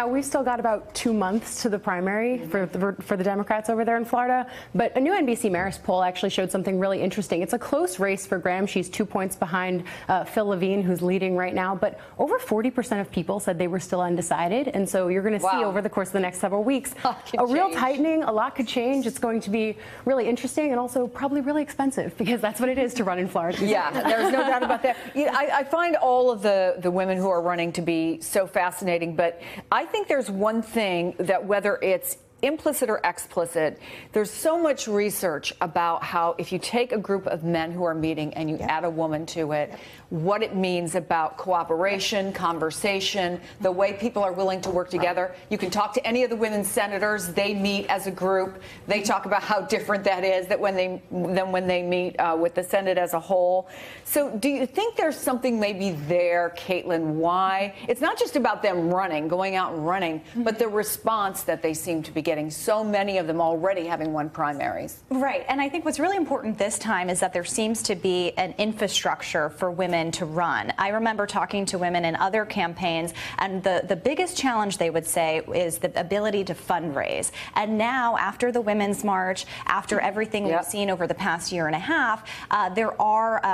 Now, we've still got about 2 months to the primary for the Democrats over there in Florida, but a new NBC Marist poll actually showed something really interesting. It's a close race for Graham. She's 2 points behind Phil Levine, who's leading right now, but over 40% of people said they were still undecided, and so you're going to see over the course of the next several weeks a real tightening. A lot could change. It's going to be really interesting and also probably really expensive, because that's what it is to run in Florida. Yeah, there's no doubt about that. I find all of the women who are running to be so fascinating, but I think there's one thing that, whether it's implicit or explicit, there's so much research about how if you take a group of men who are meeting and you add a woman to it, what it means about cooperation, conversation, the way people are willing to work together. You can talk to any of the women senators. They meet as a group. They talk about how different that is than when they meet with the Senate as a whole. So do you think there's something maybe there, Caitlin, why? It's not just about them running, going out and running, but the response that they seem to be getting, so many of them already having won primaries. Right, and I think what's really important this time is that there seems to be an infrastructure for women to run. I remember talking to women in other campaigns, and the biggest challenge, they would say, is the ability to fundraise. And now, after the Women's March, after everything we've seen over the past year and a half, there are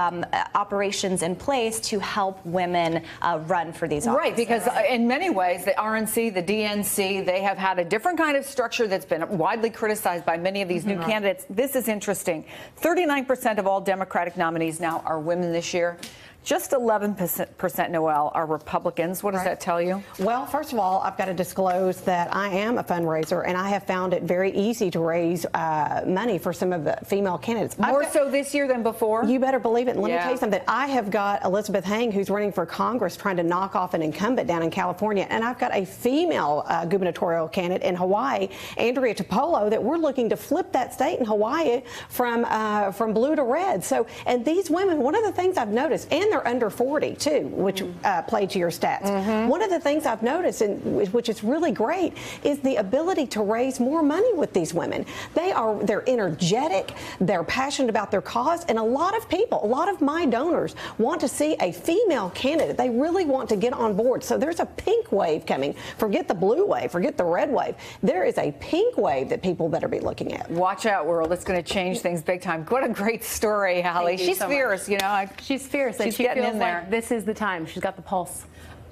operations in place to help women run for these offices. Right, because in many ways, the RNC, the DNC, they have had a different kind of structure that's been widely criticized by many of these new candidates. This is interesting. 39% of all Democratic nominees now are women this year. Just 11%, Noel, are Republicans. What does that tell you? Well, first of all, I've got to disclose that I am a fundraiser, and I have found it very easy to raise money for some of the female candidates. More so this year than before? You better believe it. And let me tell you something. I have got Elizabeth Heng, who's running for Congress, trying to knock off an incumbent down in California. And I've got a female gubernatorial candidate in Hawaii, Andrea Topolo, that we're looking to flip that state in Hawaii from blue to red. So, and these women, one of the things I've noticed, and they're under 40 too, which play to your stats. One of the things I've noticed, and which is really great, is the ability to raise more money with these women. They're energetic, they're passionate about their cause, and a lot of people, a lot of my donors want to see a female candidate. They really want to get on board. So there's a pink wave coming. Forget the blue wave, forget the red wave. There is a pink wave that people better be looking at. Watch out, world. It's going to change things big time. What a great story, Hallie. She's fierce, you know. She's fierce. She's getting in there. Like this is the time. She's got the pulse.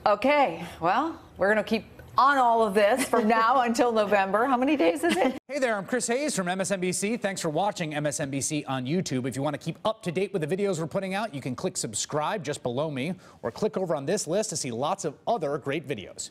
Okay, well, we're going to keep on all of this from now until November. How many days is it? Hey there, I'm Chris Hayes from MSNBC. Thanks for watching MSNBC on YouTube. If you want to keep up to date with the videos we're putting out, you can click subscribe just below me, or click over on this list to see lots of other great videos.